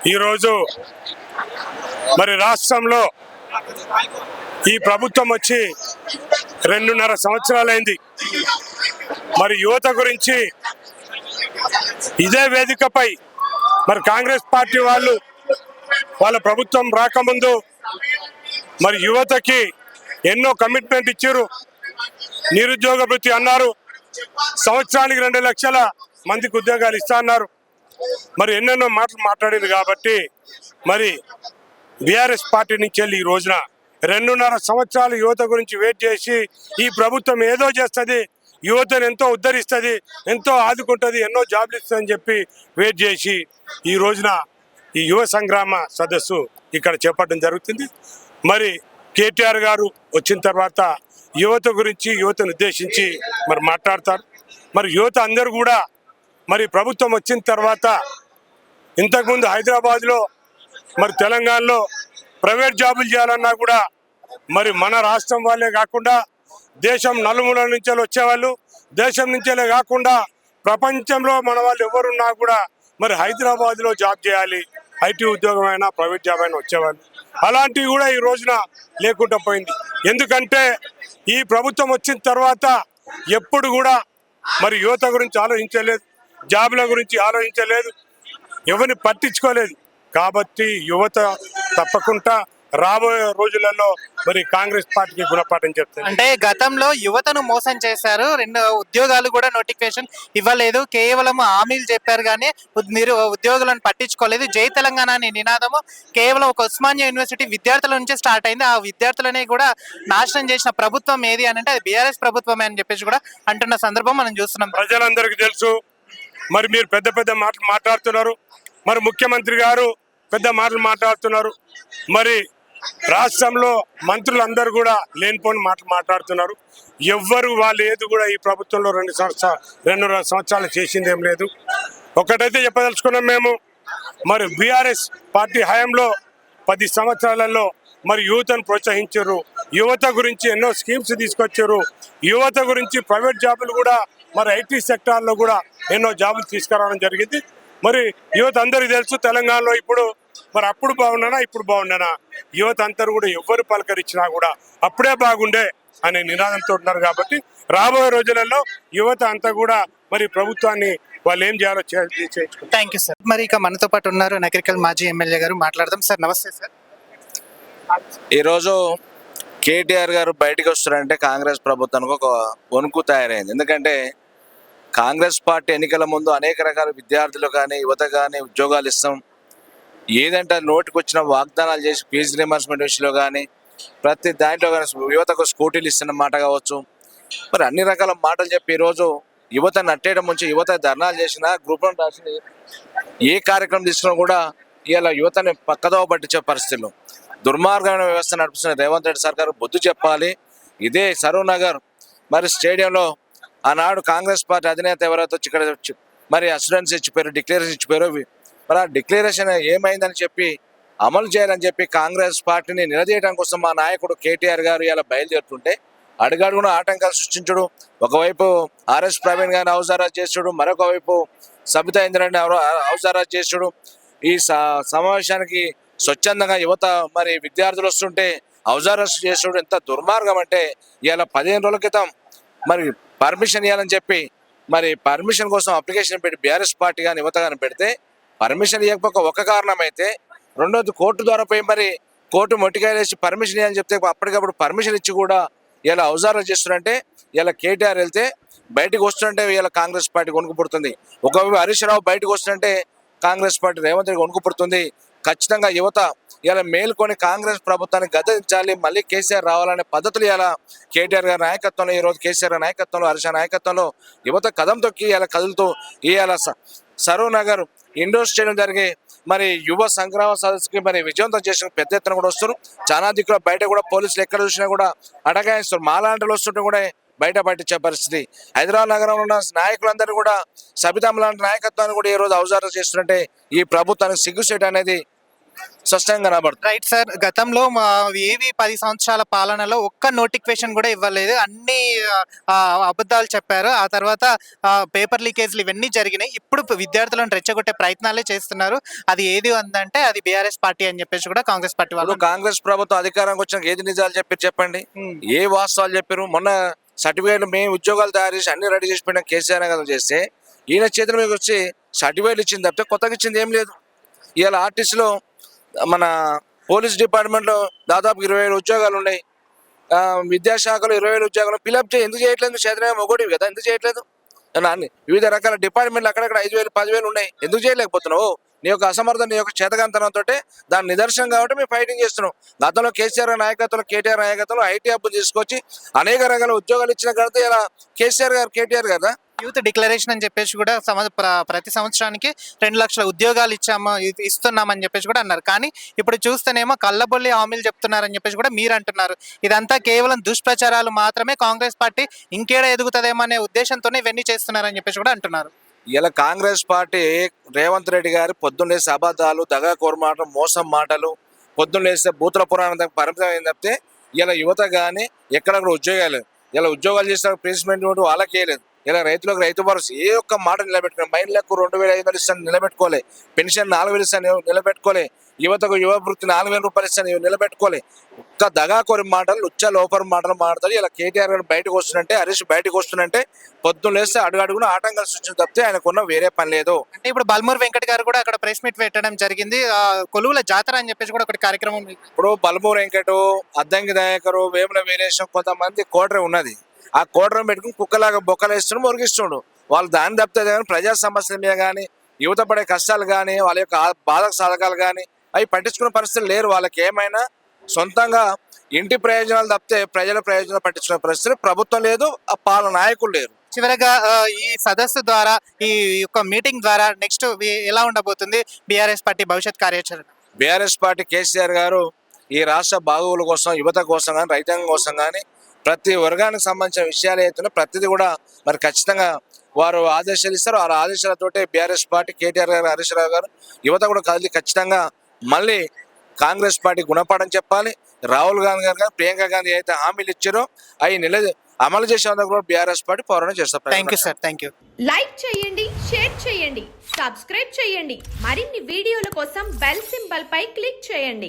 ఈరోజు మరి రాష్ట్రంలో ఈ ప్రభుత్వం వచ్చి 2.5 సంవత్సరాలైంది. మరి యువత గురించి ఇదే వేదికపై మరి కాంగ్రెస్ పార్టీ వాళ్ళ ప్రభుత్వం రాకముందు మరి యువతకి ఎన్నో కమిట్మెంట్ ఇచ్చారు. నిరుద్యోగ వృత్తి అన్నారు, సంవత్సరానికి 2 లక్షల మందికి ఉద్యోగాలు ఇస్తా అన్నారు. మరి ఎన్నెన్నో మాటలు మాట్లాడింది. కాబట్టి మరి బీఆర్ఎస్ పార్టీ నుంచి వెళ్ళి ఈ రోజున 2.5 సంవత్సరాలు యువత గురించి వెయిట్ చేసి ఈ ప్రభుత్వం ఏదో చేస్తుంది, యువతను ఎంతో ఉద్ధరిస్తుంది, ఎంతో ఆదుకుంటుంది, ఎన్నో జాబ్లు ఇస్తుందని చెప్పి వెయిట్ చేసి ఈ రోజున ఈ యువ సంగ్రామ సదస్సు ఇక్కడ చేపట్టడం జరుగుతుంది. మరి కేటీఆర్ గారు వచ్చిన తర్వాత యువత గురించి, యువతను ఉద్దేశించి మరి మాట్లాడతారు. మరి యువత అందరూ కూడా మరి ప్రభుత్వం వచ్చిన తర్వాత ఇంతకుముందు హైదరాబాద్లో మరి తెలంగాణలో ప్రైవేట్ జాబులు చేయాలన్నా కూడా మరి మన రాష్ట్రం వాళ్ళే కాకుండా దేశం నలుమూలల నుంచి వచ్చేవాళ్ళు, దేశం నుంచే కాకుండా ప్రపంచంలో మన వాళ్ళు ఎవరున్నా కూడా మరి హైదరాబాద్లో జాబ్ చేయాలి, ఐటీ ఉద్యోగం అయినా ప్రైవేట్ జాబ్ అయినా వచ్చేవాళ్ళు. అలాంటివి కూడా ఈ రోజున లేకుండా పోయింది. ఎందుకంటే ఈ ప్రభుత్వం వచ్చిన తర్వాత ఎప్పుడు కూడా మరి యువత గురించి ఆలోచించలేదు, జాబుల గురించి ఆలోచించలేదు, ఎవరిని పట్టించుకోలేదు. కాబట్టి యువత తప్పకుండా రాబోయే రోజులలో మరి కాంగ్రెస్ పార్టీకి గుణపాఠం చెప్తారు. అంటే గతంలో యువతను మోసం చేశారు, 2 ఉద్యోగాలు కూడా నోటిఫికేషన్ ఇవ్వలేదు, కేవలం హామీలు చెప్పారు కానీ మీరు ఉద్యోగులను పట్టించుకోలేదు. జై తెలంగాణ అనే నినాదము కేవలం ఒక ఉస్మానియా యూనివర్సిటీ విద్యార్థుల నుంచే స్టార్ట్ అయింది. ఆ విద్యార్థులనే కూడా నాశనం చేసిన ప్రభుత్వం ఏది అని అంటే అది బీఆర్ఎస్ ప్రభుత్వమే అని చెప్పేసి కూడా అంటున్న సందర్భం మనం చూస్తున్నాం. ప్రజలందరికీ తెలుసు. మరి మీరు పెద్ద పెద్ద మాటలు మాట్లాడుతున్నారు, మరి ముఖ్యమంత్రి గారు పెద్ద మాటలు మాట్లాడుతున్నారు, మరి రాష్ట్రంలో మంత్రులందరూ కూడా లేనిపోని మాటలు మాట్లాడుతున్నారు. ఎవ్వరు వాళ్ళు ఏది కూడా ఈ ప్రభుత్వంలో 2.5 సంవత్సరాలు చేసింది ఏం లేదు. ఒకటైతే చెప్పదలుచుకున్నాం, మేము మరి బీఆర్ఎస్ పార్టీ హయాంలో 10 సంవత్సరాలలో మరి యువతను ప్రోత్సహించారు, యువత గురించి ఎన్నో స్కీమ్స్ తీసుకొచ్చారు, యువత గురించి ప్రైవేట్ జాబులు కూడా మరి ఐటీ సెక్టార్లో కూడా ఎన్నో జాబులు తీసుకురావడం జరిగింది. మరి యువత అందరికీ తెలుసు, తెలంగాణలో ఇప్పుడు మరి అప్పుడు బాగున్నానా ఇప్పుడు బాగున్నానా, యువత అందరూ కూడా ఎవరు పలకరించినా కూడా అప్పుడే బాగుండే అనే నినాదంతో ఉన్నారు. కాబట్టి రాబోయే రోజులలో యువత అంతా కూడా మరి ప్రభుత్వాన్ని వాళ్ళు ఏం చేయాలో చేయించుకుంటారు. Thank you sir. మరి ఇక మనతో పాటు ఉన్నారు నకరికల్ మాజీ ఎమ్మెల్యే గారు, మాట్లాడదాం. సార్ నమస్తే సార్. ఈరోజు కేటీఆర్ గారు బయటకు వస్తున్నారంటే కాంగ్రెస్ ప్రభుత్వానికి ఒక వణుకు తయారైంది. ఎందుకంటే కాంగ్రెస్ పార్టీ ఎన్నికల ముందు అనేక రకాల విద్యార్థులు కానీ యువత కానీ ఉద్యోగాలు ఇస్తాం, ఏదంటే నోటికి వచ్చిన వాగ్దానాలు చేసి ఫీజు రియంబర్స్మెంట్ విషయంలో కానీ ప్రతి దాంట్లో కానీ యువతకు స్కూటీలు ఇస్తున్న మాట కావచ్చు, మరి అన్ని రకాల మాటలు చెప్పి ఈరోజు యువత నట్టేయడం నుంచి యువత ధర్నాలు చేసిన గ్రూప్ 1 రాసిన ఏ కార్యక్రమం తీసుకున్నా కూడా ఇలా యువతని పక్కదోవ పట్టించే పరిస్థితులు దుర్మార్గమైన వ్యవస్థ నడిపిస్తున్న రేవంత్ రెడ్డి సర్కారు బుద్ధి చెప్పాలి. ఇదే సరూర్ నగర్ మరి స్టేడియంలో ఆనాడు కాంగ్రెస్ పార్టీ అధినేత ఎవరైతే వచ్చి ఇక్కడ మరి అసూరెన్స్ ఇచ్చిపోయారు, డిక్లరేషన్ ఇచ్చిపోయారు. మరి ఆ డిక్లరేషన్ ఏమైందని చెప్పి అమలు చేయాలని చెప్పి కాంగ్రెస్ పార్టీని నిలదీయడం కోసం మా నాయకుడు కేటీఆర్ గారు ఇలా బయలుదేరుతుంటే అడుగడుగున ఆటంకాలు సృష్టించడు. ఒకవైపు ఆర్ఎస్ ప్రవీణ్ గారిని హౌస్ అరెస్ట్ చేసాడు, మరొక వైపు సబితా ఇంద్రాని హౌస్ అరెస్ట్ చేసాడు. ఈ సమావేశానికి స్వచ్ఛందంగా యువత మరి విద్యార్థులు వస్తుంటే హౌస్ అరెస్ట్ చేసాడు. ఎంత దుర్మార్గం అంటే ఇలా 15 రోజుల క్రితం మరి పర్మిషన్ ఇవ్వాలని చెప్పి మరి పర్మిషన్ కోసం అప్లికేషన్ పెట్టి బీఆర్ఎస్ పార్టీ కానీ యువత కానీ పెడితే పర్మిషన్ ఇవ్వకపోక ఒక కారణం అయితే, రెండోది కోర్టు ద్వారా పోయి మరి కోర్టు మొట్టికాయలేసి పర్మిషన్ ఇవ్వాలని చెప్తే అప్పటికప్పుడు పర్మిషన్ ఇచ్చి కూడా ఇలా హౌస్ అరెస్ట్ చేస్తున్నారంటే ఇలా కేటీఆర్ వెళ్తే బయటకు వస్తుంటే ఇలా కాంగ్రెస్ పార్టీ వణుకు పుడుతుంది. ఒకవైపు హరీష్ రావు బయటకు వస్తుంటే కాంగ్రెస్ పార్టీ రేవంత్ రెడ్డి వణుకు పుడుతుంది. ఖచ్చితంగా యువత ఇలా మేల్కొని కాంగ్రెస్ ప్రభుత్వాన్ని గద్దించాలి, మళ్ళీ కేసీఆర్ రావాలనే పద్ధతులు ఇలా కేటీఆర్ గారి నాయకత్వంలో, ఈరోజు కేసీఆర్ నాయకత్వంలో, హరీష్ నాయకత్వంలో యువత కదం తొక్కి ఇలా కదులుతూ ఇవాళ సరూర్ నగర్ ఇండోర్ స్టేడియం జరిగే మరి యువ సంగ్రామ సదస్సుకి మరి విజయవంతం చేసిన పెద్ద ఎత్తున కూడా వస్తారు. చాలా దిక్కులో బయట కూడా పోలీసులు ఎక్కడ చూసినా కూడా అడగాయిస్తారు. మాలాంటలు వస్తుంటే కూడా బయట పట్టించే పరిస్థితి. హైదరాబాద్ నగరంలో ఉన్న నాయకులందరూ కూడా సబితమ్మ లాంటి నాయకత్వాన్ని కూడా ఈ రోజు హౌస్ అరెస్ట్ చేస్తుంటే ఈ ప్రభుత్వానికి సిగ్గుసేట్ అనేది స్పష్టంగా కనబడుతుంది. రైట్ సార్, గతంలో మా ఏవి 10 సంవత్సరాల పాలనలో ఒక్క నోటిఫికేషన్ కూడా ఇవ్వలేదు, అన్ని ఆ, అబద్ధాలు చెప్పారు. ఆ తర్వాత పేపర్ లీకేజ్లు ఇవన్నీ జరిగినాయి. ఇప్పుడు విద్యార్థులను రెచ్చగొట్టే ప్రయత్నాలే చేస్తున్నారు. అది ఏది ఉందంటే అది బీఆర్ఎస్ పార్టీ అని చెప్పేసి కూడా కాంగ్రెస్ పార్టీ వాళ్ళు ఇప్పుడు కాంగ్రెస్ ప్రభుత్వం అధికారంకి వచ్చినాక ఏది నిజాలు చెప్పారు చెప్పండి, ఏ వాస్తవాలు చెప్పారు? మొన్న సర్టిఫికేట్లు మేము ఉద్యోగాలు తయారు చేసి అన్ని రెడీ చేసి పెట్టిన కేసీఆర్ కదా చేస్తే, ఈయన చేతుల మీకు వచ్చి సర్టిఫికేట్లు ఇచ్చింది తప్పితే కొత్తగా ఇచ్చింది ఏం లేదు. ఇవాళ ఆర్టీసీలో మన పోలీస్ డిపార్ట్మెంట్లో దాదాపు 20,000 ఉద్యోగాలు ఉన్నాయి. విద్యాశాఖలో 20,000 ఉద్యోగాలు ఫిలప్ ఎందుకు చేయట్లేదు? చేతనే మొగోడివి కదా, ఎందుకు చేయట్లేదు? అన్ని వివిధ రకాల డిపార్ట్మెంట్లు అక్కడక్కడ 5,000 10,000 ఉన్నాయి, ఎందుకు చేయలేకపోతున్నావు? నీ యొక్క అసమర్థం, నీ యొక్క చేతగాంతనంతో దాని నిదర్శనం కాబట్టి మేము ఫైటింగ్ చేస్తున్నాం. గతంలో కేసీఆర్ నాయకత్వంలో, కేటీఆర్ నాయకత్వంలో ఐటీ హబ్ తీసుకొచ్చి అనేక రకాల ఉద్యోగాలు ఇచ్చిన ఘనత ఇలా కేసీఆర్ గారు, కేటీఆర్ కదా. యూత్ డిక్లరేషన్ అని చెప్పేసి కూడా ప్రతి సంవత్సరానికి 2 లక్షల ఉద్యోగాలు ఇస్తున్నామని చెప్పేసి కూడా అన్నారు. కానీ ఇప్పుడు చూస్తేనేమో కళ్ళబొల్లి హామీలు చెప్తున్నారని చెప్పేసి కూడా మీరు అంటున్నారు. ఇదంతా కేవలం దుష్ప్రచారాలు మాత్రమే, కాంగ్రెస్ పార్టీ ఇంకేడా ఎదుగుతుందేమో అనే ఉద్దేశంతోనే ఇవన్నీ చేస్తున్నారని చెప్పేసి కూడా అంటున్నారు. ఇలా కాంగ్రెస్ పార్టీ రేవంత్ రెడ్డి గారు పొద్దున్నేసి అబద్ధాలు, దగాకోరు మాటలు, మోసం మాటలు, పొద్దున్నేస్తే భూతుల పురాణం పరిమితం అయింది తప్పితే ఇలా యువత కానీ ఎక్కడక్కడ ఉద్యోగాలు, ఇలా ఉద్యోగాలు చేసిన ప్లేస్మెంట్ వాళ్ళకి వేయలేదు. ఇలా రైతులకు రైతు భరోసా ఏ ఒక్క మాట నిలబెట్టుకోలేదు. మహిళలకు 2,500 ఇస్తాను నిలబెట్టుకోలే, పెన్షన్ 4,000 ఇస్తాను నిలబెట్టుకోలే, యువతకు యువ వృత్తి 4,000 రూపాయలు ఇస్తాను నిలబెట్టుకోలే. ఒక్క దగాకోరి మాటలు, లుచ్చ లోపరి మాటలు మాట్లాడతారు. ఇలా కేటీఆర్ గారు బయటకు వస్తున్నట్టే, హరీష్ బయటకు వస్తున్నట్టే పొద్దున్న లేస్తే అడుగున ఆటంకాలు సృష్టించి తప్పితే ఆయనకున్న వేరే పని లేదు. అంటే ఇప్పుడు బల్మూర్ వెంకట్ గారు కూడా అక్కడ ప్రెస్ మీట్ పెట్టడం జరిగింది. కొలువుల జాతర అని చెప్పేసి కూడా ఒకటి కార్యక్రమం ఉంది. ఇప్పుడు బల్మూరు వెంకటు, అద్దంకి దయాకరు, వేముల వీరేశం, కొంతమంది కోటరే ఉన్నది. ఆ కోటరం పెట్టుకుని కుక్కలాగా బొక్కలు వేస్తుండు, మురిగిస్తుండు. వాళ్ళు దాన్ని తప్పితే కానీ ప్రజా సమస్యల మీద కానీ, యువత పడే కష్టాలు కానీ, వాళ్ళ యొక్క బాధక సాధకాలు కానీ అవి పట్టించుకునే పరిస్థితులు లేరు. వాళ్ళకి ఏమైనా సొంతంగా ఇంటి ప్రయోజనాలు తప్పితే ప్రజల ప్రయోజనాలు పట్టించుకునే పరిస్థితులు ప్రభుత్వం లేదు, ఆ పాలన నాయకులు లేరు. చివరగా ఈ సదస్సు ద్వారా, ఈ యొక్క మీటింగ్ ద్వారా నెక్స్ట్ ఎలా ఉండబోతుంది బీఆర్ఎస్ పార్టీ భవిష్యత్ కార్యాచరణ? బీఆర్ఎస్ పార్టీ కేసీఆర్ గారు ఈ రాష్ట్ర బాగోగుల కోసం, యువత కోసం కానీ, రైతాంగం కోసం కానీ, ప్రతి వర్గానికి సంబంధించిన విషయాలు అయితే ప్రతిదీ కూడా మరి ఖచ్చితంగా వారు ఆదేశాలు ఇస్తారు. ఆ ఆదేశాలతోటే బీఆర్ఎస్ పార్టీ, కేటీఆర్ గారు, హరీష్ రావు గారు, యువత కూడా కదిలి ఖచ్చితంగా మళ్ళీ కాంగ్రెస్ పార్టీ గుణపాఠం చెప్పాలి. రాహుల్ గాంధీ గారు, ప్రియాంక గాంధీ అయితే హామీలు ఇచ్చారో అవి అమలు చేసేందుకు కూడా బీఆర్ఎస్ పార్టీ పోరాటం చేస్తారు. Thank you sir, thank you. Like చేయండి, షేర్ చేయండి, సబ్స్క్రైబ్ చేయండి. మరిన్ని వీడియోల కోసం బెల్ సింబల్ పై క్లిక్ చేయండి.